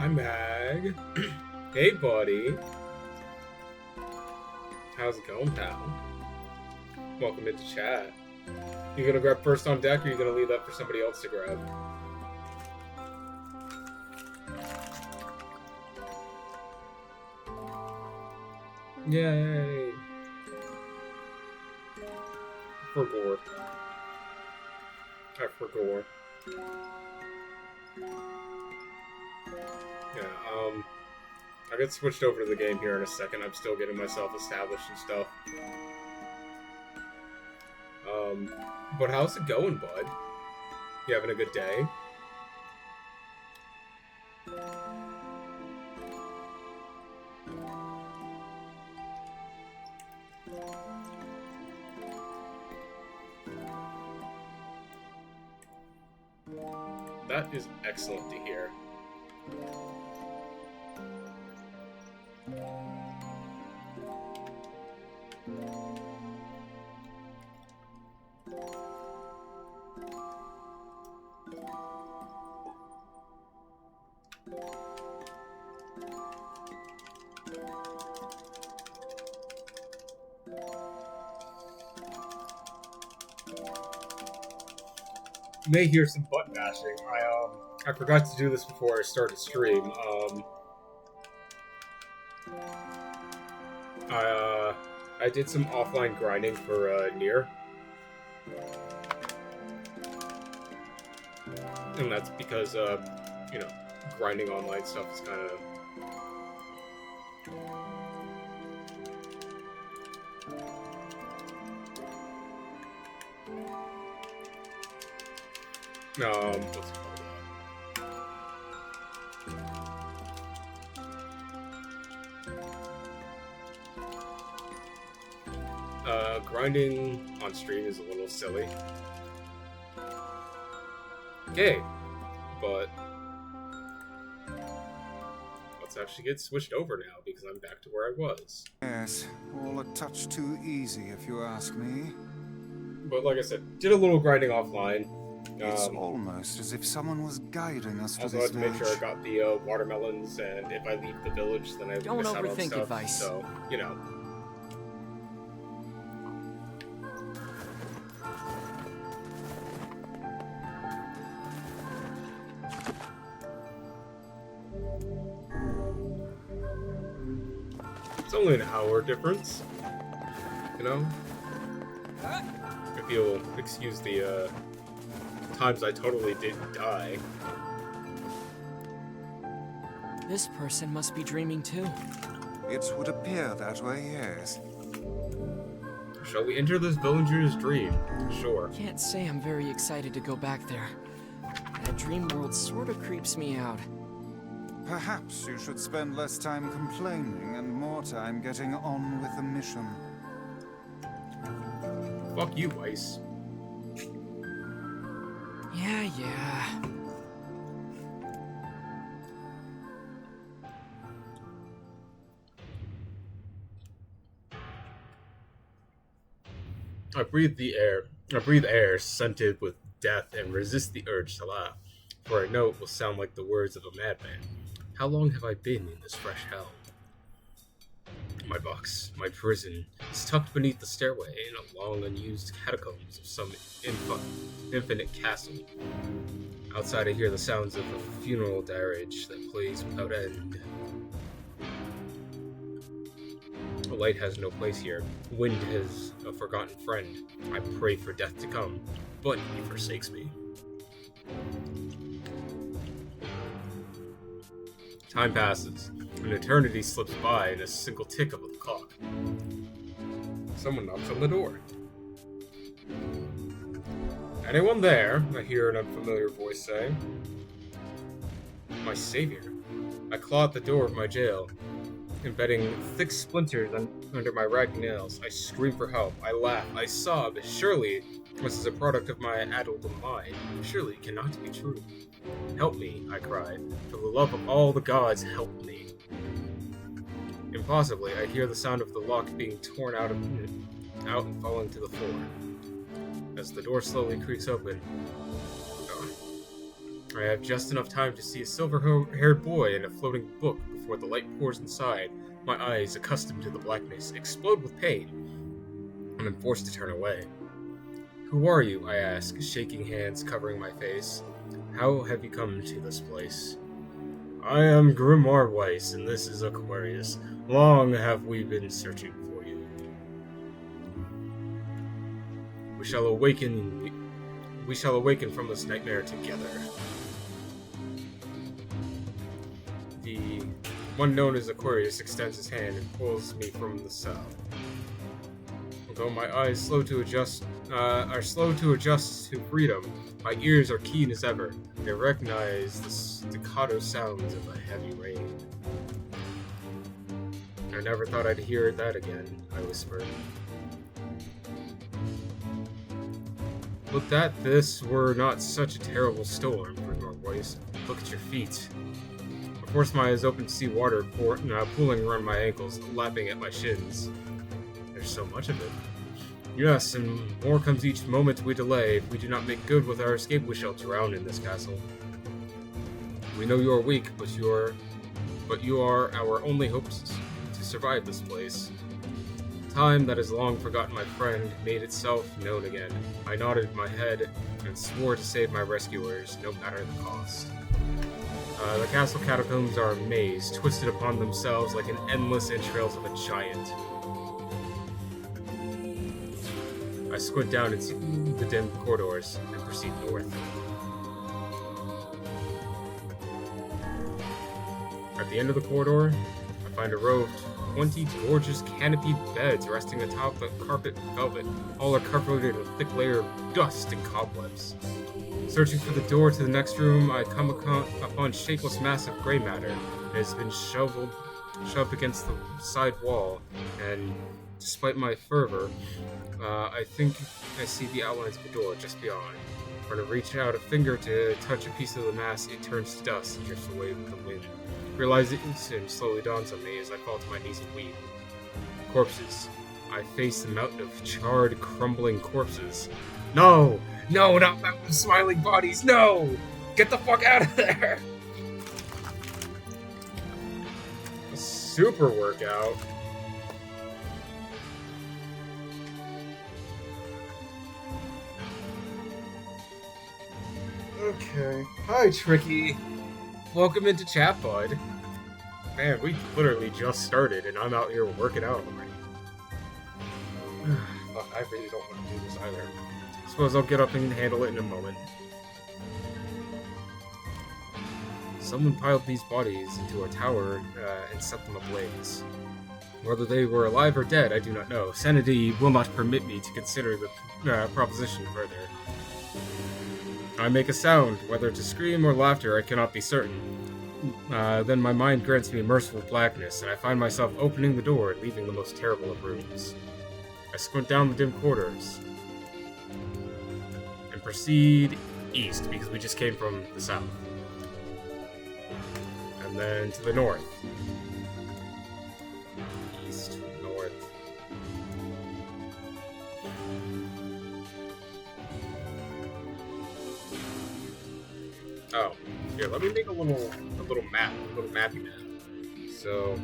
Hi, Mag. Hey, buddy. How's it going, pal? Welcome into chat. You gonna grab first on deck, or you gonna leave that for somebody else to grab? Yay! For gore. For gore. Yeah, I'll get switched over to the game here in a second. I'm still getting myself established and stuff. But how's it going, bud? You having a good day? That is excellent to hear. You may hear some button mashing. I forgot to do this before I started stream. I did some offline grinding for Nier, and that's because you know, grinding online stuff is kind of what's it called? Grinding on stream is a little silly. Okay, but let's actually get switched over now because I'm back to where I was. Yes, all a touch too easy if you ask me. But like I said, did a little grinding offline. It's almost as if someone was guiding us to also this had to make sure I got the watermelons, and if I leave the village, then I Don't miss out on overthink stuff. advice. So, you know. It's only an hour difference, you know? If you'll excuse the times I totally didn't die. This person must be dreaming too. It would appear that way, yes. Shall we enter this villager's dream? Sure. Can't say I'm very excited to go back there. That dream world sort of creeps me out. Perhaps you should spend less time complaining and more time getting on with the mission. Fuck you, Weiss. Yeah. I breathe air scented with death and resist the urge to laugh, for I know it will sound like the words of a madman. How long have I been in this fresh hell? My box, my prison, is tucked beneath the stairway in a long unused catacombs of some infinite castle. Outside I hear the sounds of a funeral dirge that plays without end. The light has no place here. Wind is a forgotten friend. I pray for death to come, but he forsakes me. Time passes. An eternity slips by in a single tick of the clock. Someone knocks on the door. Anyone there? I hear an unfamiliar voice say. My savior. I claw at the door of my jail, embedding thick splinters under my ragged nails. I scream for help. I laugh. I sob. Surely this is a product of my adult mind. Surely it cannot be true. Help me, I cry. For the love of all the gods, help me. Impossibly, I hear the sound of the lock being torn out and falling to the floor. As the door slowly creaks open, I have just enough time to see a silver-haired boy and a floating book before the light pours inside. My eyes, accustomed to the blackness, explode with pain, and I'm forced to turn away. Who are you? I ask, shaking hands covering my face. How have you come to this place? I am Grimoire Weiss, and this is Aquarius. Long have we been searching for you. We shall awaken from this nightmare together. The one known as Aquarius extends his hand and pulls me from the cell. Although my eyes are slow to adjust to freedom, my ears are keen as ever. They recognize the staccato sounds of a heavy rain. I never thought I'd hear that again, I whispered. Look, that this were not such a terrible storm, Grimoire Weiss. Look at your feet. I forced my eyes open to see water pooling around my ankles, lapping at my shins. There's so much of it. Yes, and more comes each moment we delay. If we do not make good with our escape, we shall drown in this castle. We know you are weak, but you are our only hopes to survive this place. Time that has long forgotten my friend made itself known again. I nodded my head and swore to save my rescuers, no matter the cost. The castle catacombs are a maze, twisted upon themselves like an endless entrails of a giant. I squint down and see the dim corridors and proceed north. At the end of the corridor, I find a row of 20 gorgeous canopied beds resting atop the carpet velvet. All are covered in a thick layer of dust and cobwebs. Searching for the door to the next room, I come upon a shapeless mass of gray matter. It has been shoved against the side wall, and despite my fervor, I think I see the outlines of the door just beyond. When I reach out a finger to touch a piece of the mass, it turns to dust and drifts away with the wind. Realization slowly dawns on me as I fall to my knees and weep. Corpses. I face the mountain of charred, crumbling corpses. No! No, not mountain of smiling bodies! No! Get the fuck out of there! A super workout. Okay. Hi, Tricky. Welcome into chat, bud. Man, we literally just started, and I'm out here working out already. Fuck, I really don't want to do this either. Suppose I'll get up and handle it in a moment. Someone piled these bodies into a tower and set them ablaze. Whether they were alive or dead, I do not know. Sanity will not permit me to consider the proposition further. I make a sound, whether to scream or laughter, I cannot be certain. Then my mind grants me merciful blackness, and I find myself opening the door and leaving the most terrible of rooms. I squint down the dim corridors and proceed east, because we just came from the south. And then to the north. East, north. Oh, here, let me make a little mappy map. So,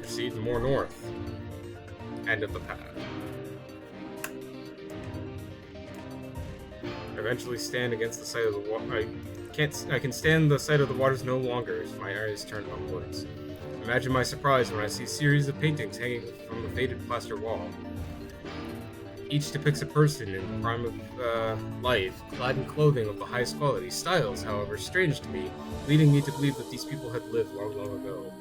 proceed more north. End of the path. Eventually stand against the sight of the water. I can stand the sight of the waters no longer as my eyes turn upwards. Imagine my surprise when I see a series of paintings hanging from the faded plaster wall. Each depicts a person in the prime of life, clad in clothing of the highest quality. Styles, however, strange to me, leading me to believe that these people had lived long, long ago.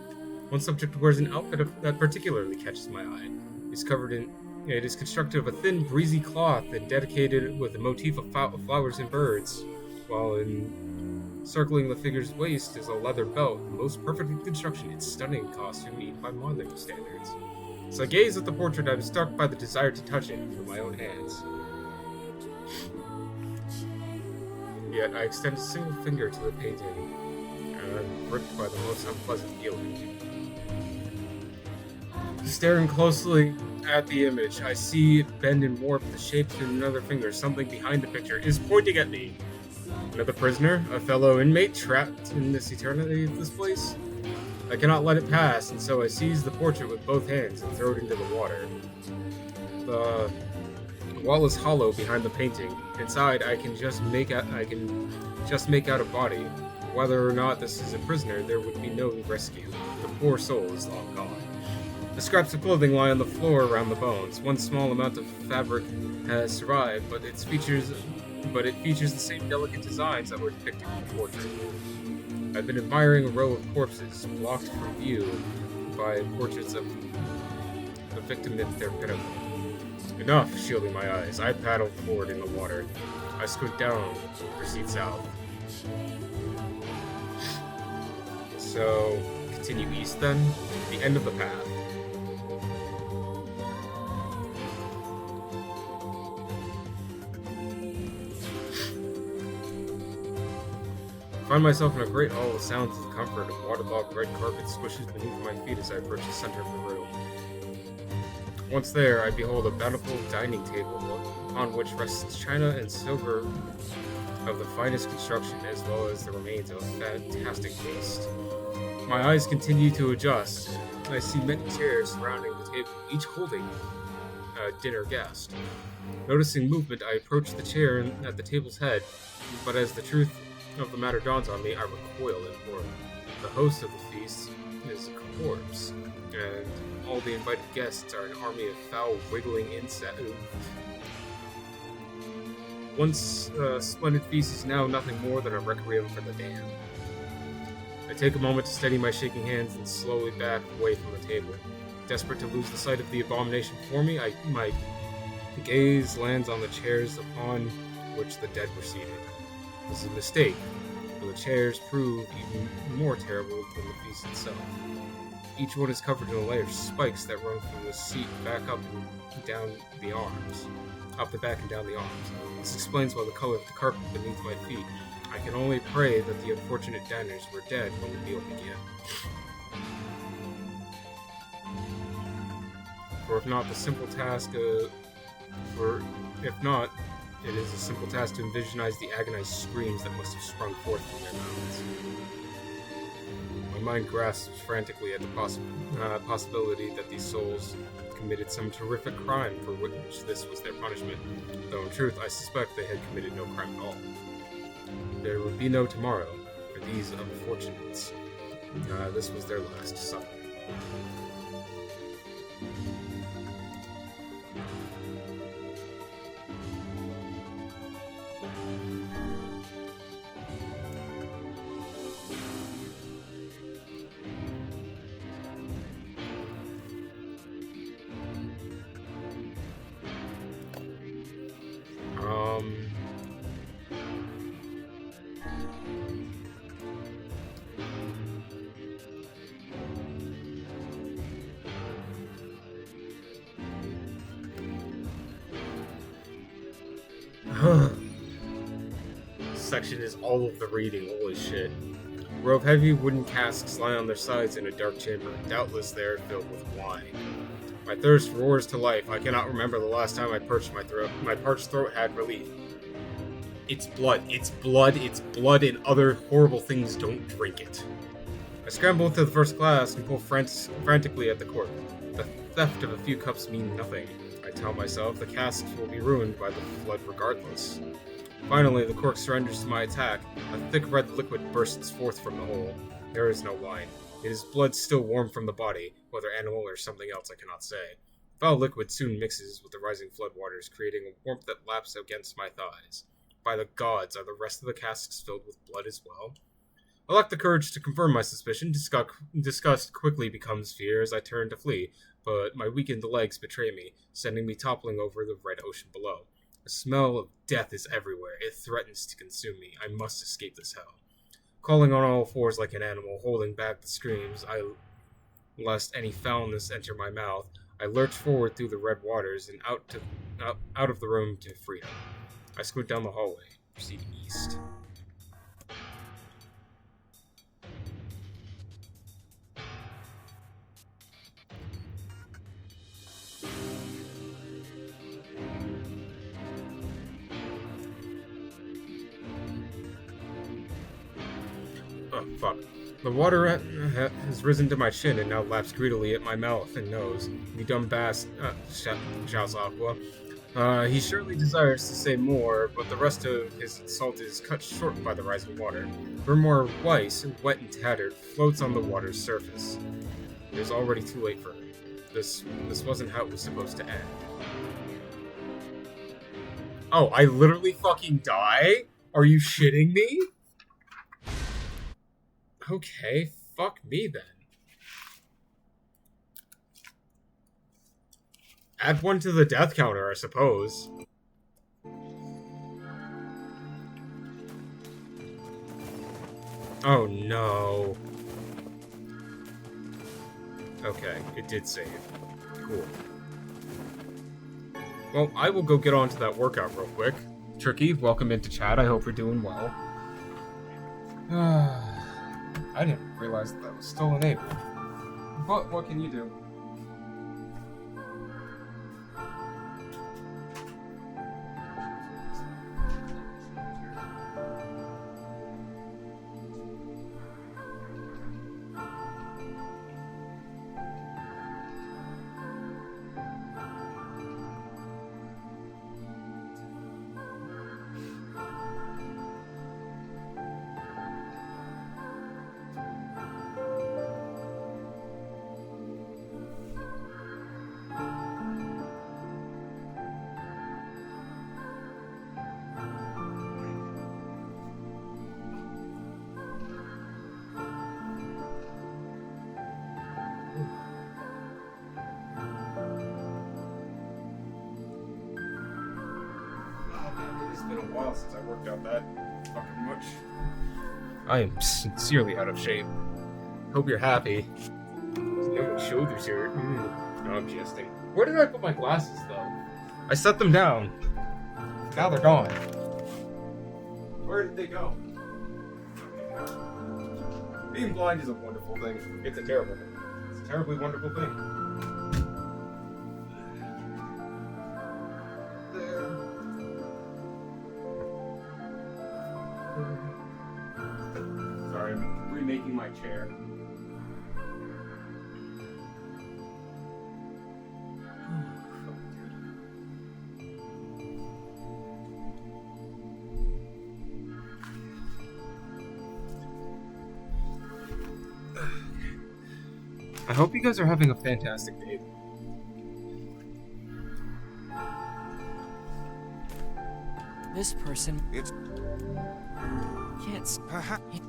One subject wears an outfit that particularly catches my eye. It is constructed of a thin, breezy cloth and dedicated with a motif of flowers and birds, while encircling the figure's waist is a leather belt, the most perfect in construction and stunning costume even by modern standards. As I gaze at the portrait, I'm struck by the desire to touch it with my own hands. Yet I extend a single finger to the painting. and I'm gripped by the most unpleasant feeling. Staring closely at the image, I see it bend and warp the shape to another finger. Something behind the picture is pointing at me. Another prisoner, a fellow inmate trapped in this eternity of this place. I cannot let it pass, and so I seize the portrait with both hands and throw it into the water. The wall is hollow behind the painting. Inside, I can just make out a body. Whether or not this is a prisoner, there would be no rescue. The poor soul is long gone. The scraps of clothing lie on the floor around the bones. One small amount of fabric has survived, but it features the same delicate designs that were depicted in the portrait. I've been admiring a row of corpses, blocked from view by portraits of the victim in their pinnacle. Enough shielding my eyes. I paddle forward in the water. I squint down, proceed south. So, continue east then, the end of the path. I find myself in a great hall with sounds of comfort and waterlogged red carpet squishes beneath my feet as I approach the center of the room. Once there, I behold a bountiful dining table upon which rests china and silver of the finest construction, as well as the remains of a fantastic feast. My eyes continue to adjust. I see many chairs surrounding the table, each holding a dinner guest. Noticing movement, I approach the chair at the table's head, but as the truth of the matter dawns on me, I recoil in horror. The host of the feast is a corpse, and all the invited guests are an army of foul, wiggling insects. Once splendid feast is now nothing more than a requiem for the damned. I take a moment to steady my shaking hands and slowly back away from the table. Desperate to lose the sight of the abomination before me, my gaze lands on the chairs upon which the dead were seated. This is a mistake, for the chairs prove even more terrible than the feast itself. Each one is covered in a layer of spikes that run from the seat back up and down the arms. Up the back and down the arms. This explains why the color of the carpet beneath my feet. I can only pray that the unfortunate diners were dead when the meal began. For if not, it is a simple task to envisionize the agonized screams that must have sprung forth from their mouths. My mind grasps frantically at the possibility that these souls committed some terrific crime for which this was their punishment, though in truth I suspect they had committed no crime at all. There would be no tomorrow for these unfortunates. This was their last supper. Section is all of the reading, holy shit. Row of heavy wooden casks lie on their sides in a dark chamber, doubtless they are filled with wine. My thirst roars to life. I cannot remember the last time I parched my throat. My parched throat had relief. It's blood, and other horrible things. Don't drink it. I scramble into the first class and pull frantically at the cork. The theft of a few cups mean nothing. I tell myself the casks will be ruined by the flood regardless. Finally, the cork surrenders to my attack. A thick red liquid bursts forth from the hole. There is no wine. It is blood still warm from the body, whether animal or something else I cannot say. Foul liquid soon mixes with the rising floodwaters, creating a warmth that laps against my thighs. By the gods, are the rest of the casks filled with blood as well? I lack the courage to confirm my suspicion. Disgust quickly becomes fear as I turn to flee, but my weakened legs betray me, sending me toppling over the red ocean below. The smell of death is everywhere. It threatens to consume me. I must escape this hell. Crawling on all fours like an animal, holding back the screams, lest any foulness enter my mouth, I lurch forward through the red waters and out of the room to freedom. I squint down the hallway, proceed east. Oh, fuck. The water has risen to my chin and now laps greedily at my mouth and nose. The dumb bass, shouts Aqua. He surely desires to say more, but the rest of his insult is cut short by the rising water. Vermore Weiss, wet and tattered, floats on the water's surface. It is already too late for him. This wasn't how it was supposed to end. Oh, I literally fucking die? Are you shitting me? Okay, fuck me then. Add one to the death counter, I suppose. Oh no. Okay, it did save. Cool. Well, I will go get on to that workout real quick. Tricky, welcome into chat. I hope you're doing well. I didn't realize that was still enabled. But what can you do? Since I worked out that fucking much. I am sincerely out of shape. Hope you're happy. No shoulders here. No, I'm jesting. Where did I put my glasses, though? I set them down. Now they're gone. Where did they go? Being blind is a wonderful thing. It's a terrible thing. It's a terribly wonderful thing. Sorry, I'm remaking my chair. I hope you guys are having a fantastic day. This person It's can't. perhaps.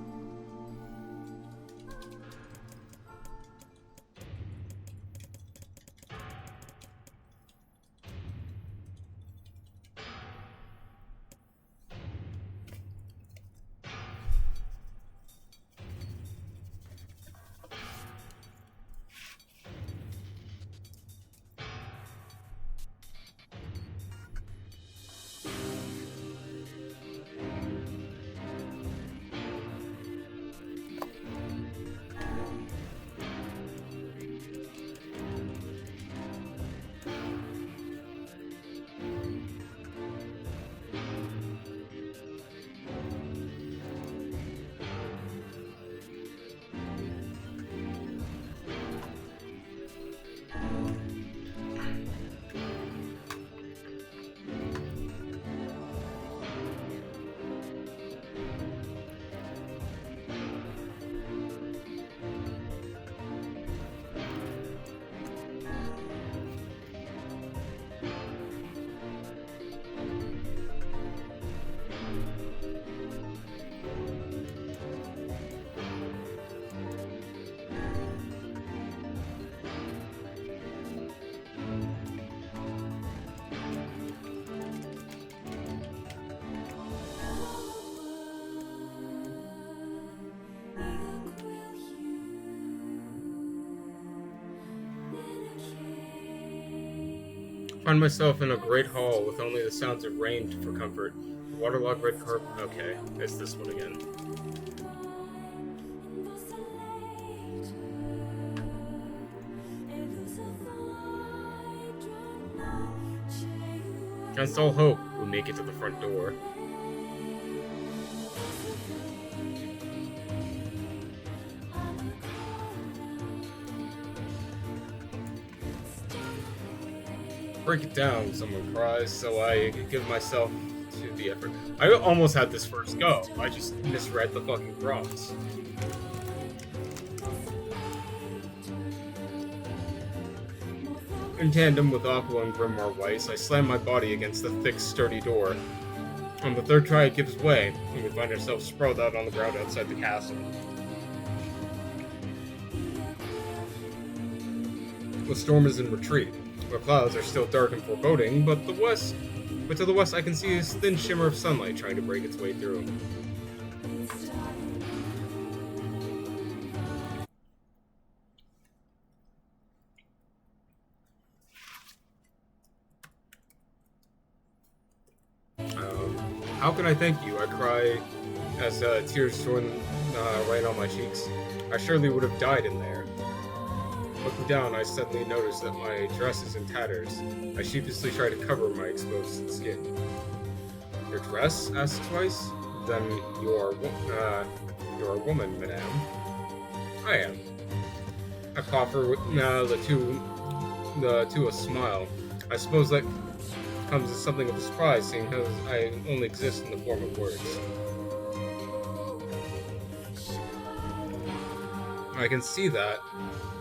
Find myself in a great hall with only the sounds of rain for comfort. Waterlogged red carpet. Okay, it's this one again. Against all hope, we make it to the front door. Break it down, someone cries, so I give myself to the effort. I almost had this first go. I just misread the fucking prompts. In tandem with Aqua and Grimoire Weiss, I slam my body against the thick, sturdy door. On the third try, it gives way, and we find ourselves sprawled out on the ground outside the castle. The storm is in retreat. The clouds are still dark and foreboding, but to the west I can see a thin shimmer of sunlight trying to break its way through. How can I thank you? I cry as tears rain on my cheeks. I surely would have died in there. Looking down, I suddenly notice that my dress is in tatters. I sheepishly try to cover my exposed skin. Your dress? Asks Weiss. Then you're a woman, madame. I am. I offer the two a smile. I suppose that comes as something of a surprise, seeing as I only exist in the form of words. I can see that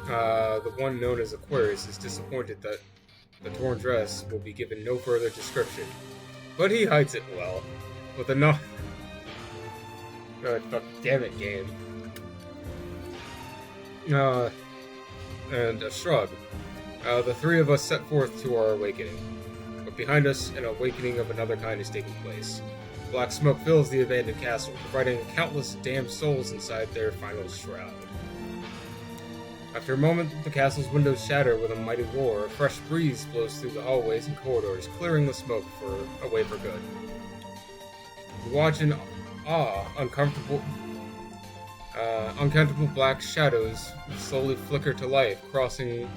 the one known as Aquarius is disappointed that the torn dress will be given no further description, but he hides it well, with a no. God damn it, game. And a shrug. The three of us set forth to our awakening. But behind us, an awakening of another kind is taking place. Black smoke fills the abandoned castle, providing countless damned souls inside their final shroud. After a moment, the castle's windows shatter with a mighty roar. A fresh breeze blows through the hallways and corridors, clearing the smoke away for good. You watch in awe, uncountable black shadows slowly flicker to life, crossing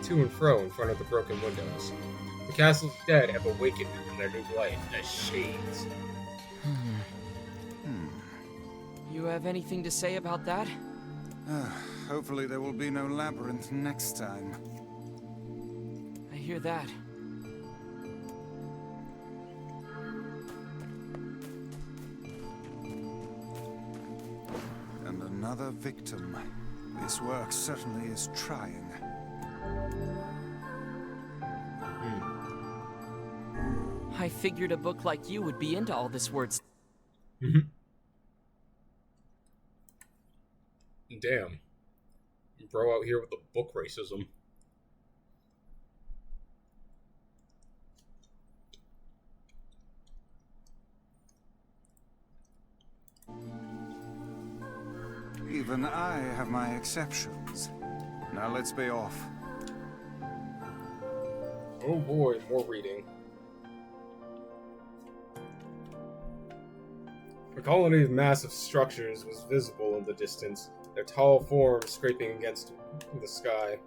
to and fro in front of the broken windows. The castle's dead have awakened in their new life as shades. You have anything to say about that? Hopefully there will be no labyrinth next time. I hear that. And another victim. This work certainly is trying. I figured a book like you would be into all this words. Damn. Bro out here with the book racism. Even I have my exceptions. Now let's be off. Oh boy, more reading. A colony of massive structures was visible in the distance, their tall forms scraping against the sky.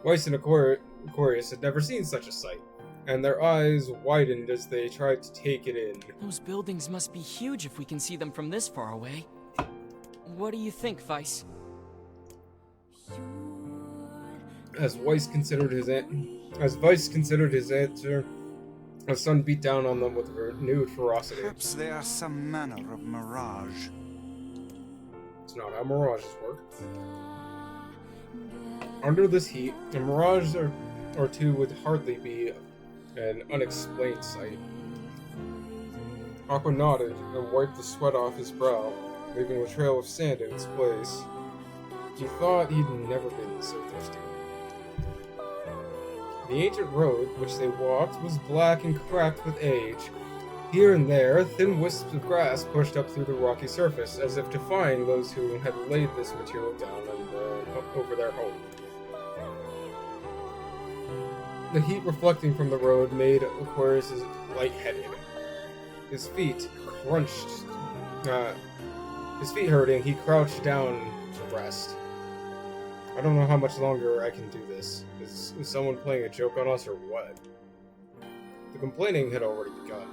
Weiss and Aquarius had never seen such a sight, and their eyes widened as they tried to take it in. Those buildings must be huge if we can see them from this far away. What do you think, Weiss? As Weiss considered his answer, the sun beat down on them with renewed ferocity. Perhaps they are some manner of mirage. It's not how mirages work. Under this heat, a mirage or two would hardly be an unexplained sight. Aqua nodded and wiped the sweat off his brow, leaving a trail of sand in its place. He thought he'd never been so thirsty. The ancient road which they walked was black and cracked with age. Here and there, thin wisps of grass pushed up through the rocky surface, as if defying those who had laid this material down over their home. The heat reflecting from the road made Aquarius lightheaded. His feet hurting, he crouched down to rest. I don't know how much longer I can do this. Is someone playing a joke on us or what? The complaining had already begun.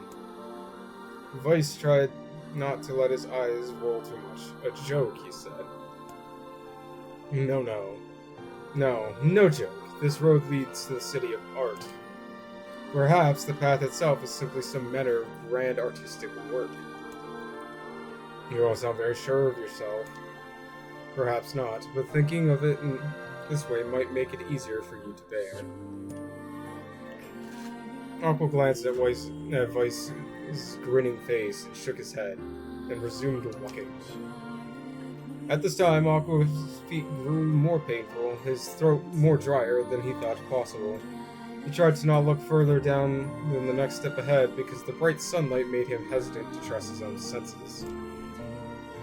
Weiss tried not to let his eyes roll too much. A joke, he said. No joke. this road leads to the city of art. Perhaps the path itself is simply some manner of grand artistic work. You don't sound very sure of yourself. Perhaps not, but thinking of it in this way might make it easier for you to bear. Aqua glanced at Vice's grinning face and shook his head, and resumed walking. At this time, Aqua's feet grew more painful, his throat more drier than he thought possible. He tried to not look further down than the next step ahead because the bright sunlight made him hesitant to trust his own senses.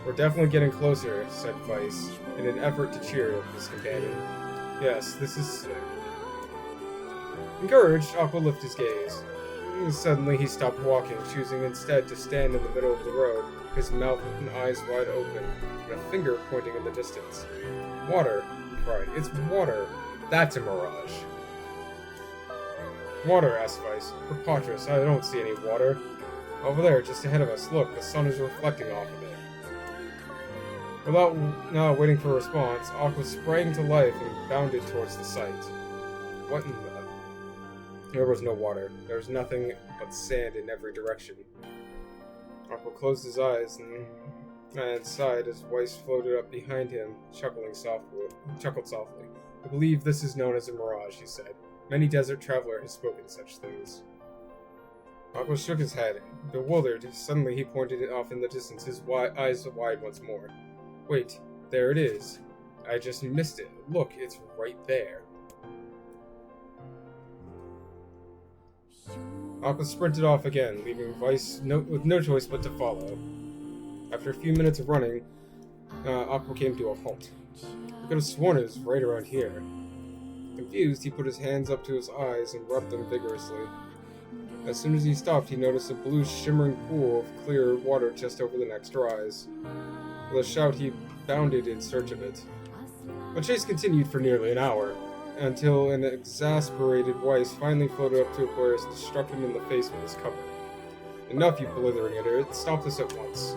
"We're definitely getting closer," said Vice, in an effort to cheer his companion. "Yes, this is..." Encouraged, Aqua lifted his gaze. Suddenly he stopped walking, choosing instead to stand in the middle of the road, his mouth and eyes wide open, and a finger pointing in the distance. "Water!" he cried. "It's water! That's a mirage!" "Water?" asked Vice. "Preposterous, I don't see any water." "Over there, just ahead of us, look, the sun is reflecting off of it." Without waiting for a response, Aqua sprang to life and bounded towards the site. What in the... There was no water. There was nothing but sand in every direction. Aqua closed his eyes and sighed as Weiss floated up behind him, chuckled softly. "I believe this is known as a mirage," he said. "Many desert traveler has spoken such things." Aqua shook his head. Bewildered, suddenly he pointed it off in the distance, his eyes wide once more. "Wait, there it is. I just missed it. Look, it's right there." Aqua sprinted off again, leaving Vice with no choice but to follow. After a few minutes of running, Aqua came to a halt. I could have sworn it was right around here. Confused, he put his hands up to his eyes and rubbed them vigorously. As soon as he stopped, he noticed a blue shimmering pool of clear water just over the next rise. With a shout, he bounded in search of it. The chase continued for nearly an hour, until an exasperated Weiss finally floated up to Aquarius and struck him in the face with his cover. "Enough, you blithering idiot. Stop this at once.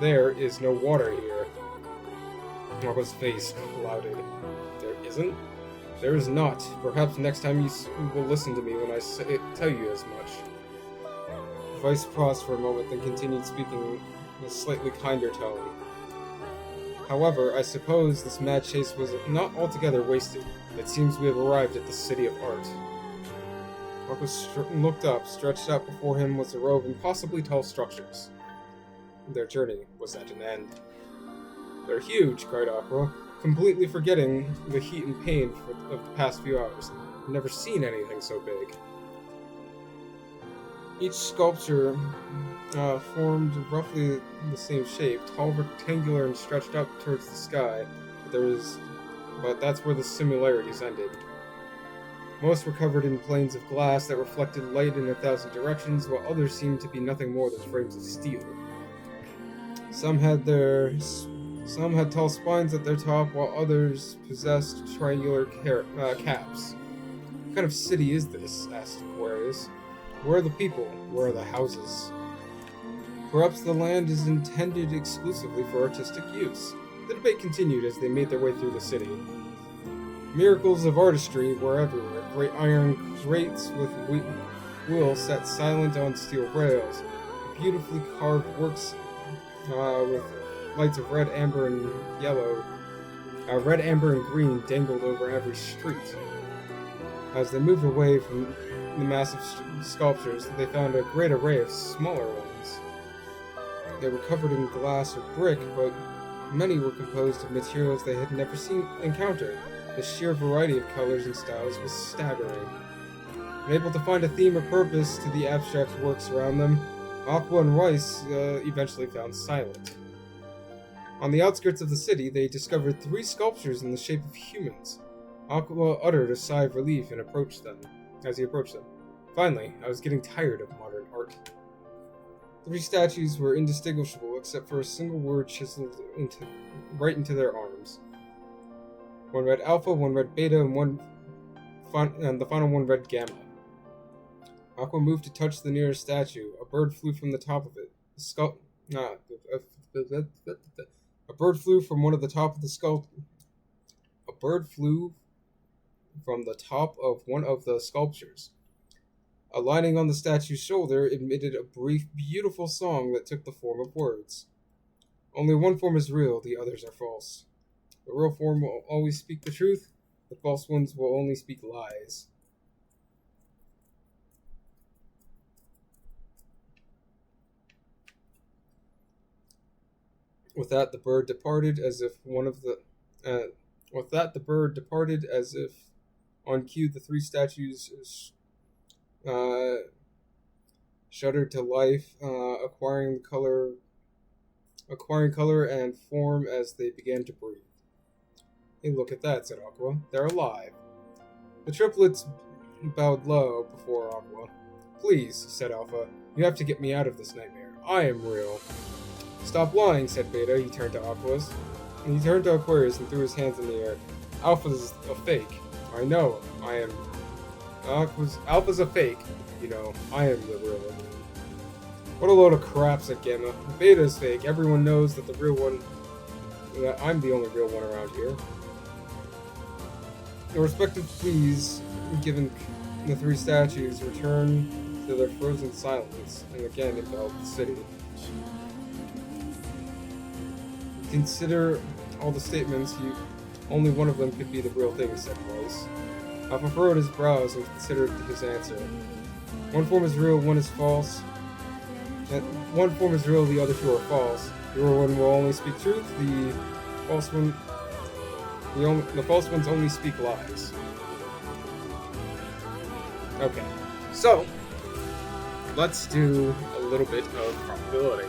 There is no water here." Aqua's face clouded. "There isn't? There is not. Perhaps next time you will listen to me when I tell you as much." Weiss paused for a moment, then continued speaking in a slightly kinder tone. "However, I suppose this mad chase was not altogether wasted. It seems we have arrived at the City of Art." Marcus looked up. Stretched out before him was a row of impossibly tall structures. Their journey was at an end. "They're huge," cried Aqua, completely forgetting the heat and pain of the past few hours. "I've never seen anything so big." Each sculpture formed roughly the same shape, tall, rectangular, and stretched up towards the sky, but that's where the similarities ended. Most were covered in planes of glass that reflected light in 1,000 directions, while others seemed to be nothing more than frames of steel. Some had tall spines at their top, while others possessed triangular caps. "What kind of city is this?" asked Aquarius. "Where are the people? Where are the houses?" "Perhaps the land is intended exclusively for artistic use." The debate continued as they made their way through the city. Miracles of artistry were everywhere. Great iron grates with wheels sat silent on steel rails. Beautifully carved works with lights of red, amber, and green dangled over every street. As they moved away from the massive sculptures, they found a great array of smaller ones. They were covered in glass or brick, but many were composed of materials they had never encountered. The sheer variety of colors and styles was staggering. Unable to find a theme or purpose to the abstract works around them, Aqua and Rice eventually found silence. On the outskirts of the city, they discovered 3 sculptures in the shape of humans. Aqua uttered a sigh of relief and as he approached them. "Finally, I was getting tired of modern art." 3 statues were indistinguishable except for a single word chiseled right into their arms. One read Alpha, one read Beta, and the final one read Gamma. Aqua moved to touch the nearest statue. A bird flew from the top of it. A bird flew from one of the top of the skull. A bird flew from the top of one of the sculptures. A lining on the statue's shoulder emitted a brief, beautiful song that took the form of words. Only one form is real, the others are false. The real form will always speak the truth, the false ones will only speak lies. With that, the bird departed as if on cue the three statues shuddered to life, acquiring color and form as they began to breathe. "Hey, look at that," said Aqua. "They're alive." The triplets bowed low before Aqua. "Please," said Alpha, "you have to get me out of this nightmare. I am real." "Stop lying," said Beta. He turned to Aquarius and threw his hands in the air. "Alpha's a fake. I know. I am. Alpha's a fake. You know, I am the real one." "What a load of crap," said Gamma. "Beta's fake. Everyone knows that I'm the only real one around here." The respective pleas given the three statues returned to their frozen silence, and again enveloped the city. "Consider all the statements, only one of them could be the real thing," said Weiss. Alpha furrowed his brows and considered his answer. "One form is real, one is false. One form is real, the other two are false. The real one will only speak truth, the false ones only speak lies." Okay, so let's do a little bit of probability.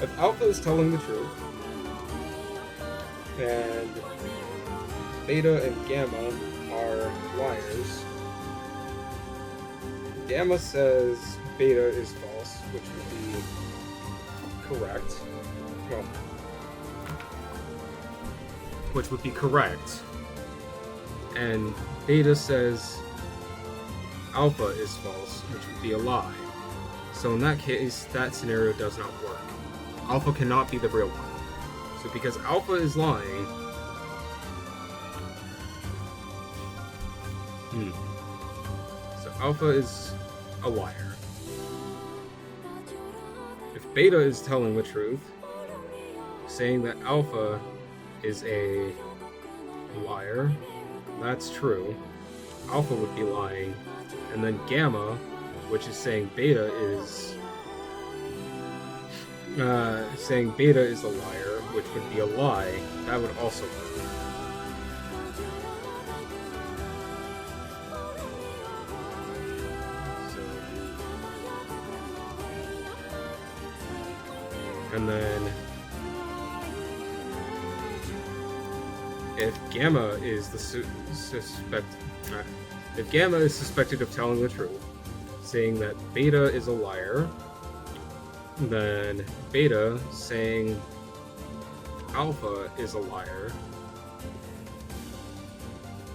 If Alpha is telling the truth, and Beta and Gamma are liars, Gamma says Beta is false, which would be correct. Well, which would be correct. And Beta says Alpha is false, which would be a lie. So in that case, that scenario does not work. Alpha cannot be the real one. So because Alpha is lying, so Alpha is a liar. If Beta is telling the truth, saying that Alpha is a liar, that's true. Alpha would be lying. And then Gamma, which is saying Beta is a liar, which would be a lie, that would also work. And then if Gamma is suspected of telling the truth, saying that Beta is a liar, then Beta saying Alpha is a liar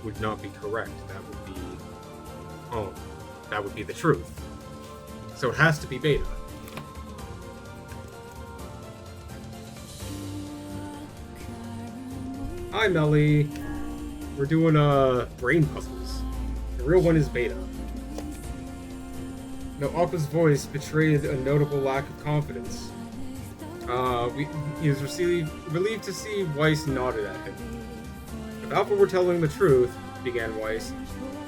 would not be correct. That would be the truth. So it has to be Beta. Hi, Melly. We're doing brain puzzles. The real one is Beta. No, Alpha's voice betrayed a notable lack of confidence. He was relieved to see Weiss nodded at him. If Alpha were telling the truth, began Weiss,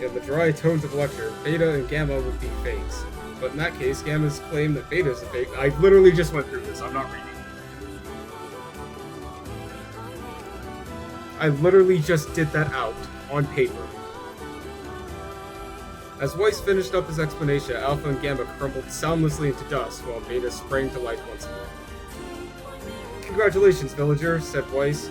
in the dry tones of lecture, Beta and Gamma would be fakes. But in that case, Gamma's claim that Beta is a fake. I literally just went through this. I'm not reading. I literally just did that out on paper. As Weiss finished up his explanation, Alpha and Gamma crumbled soundlessly into dust while Beta sprang to life once more. "Congratulations, villager," said Weiss.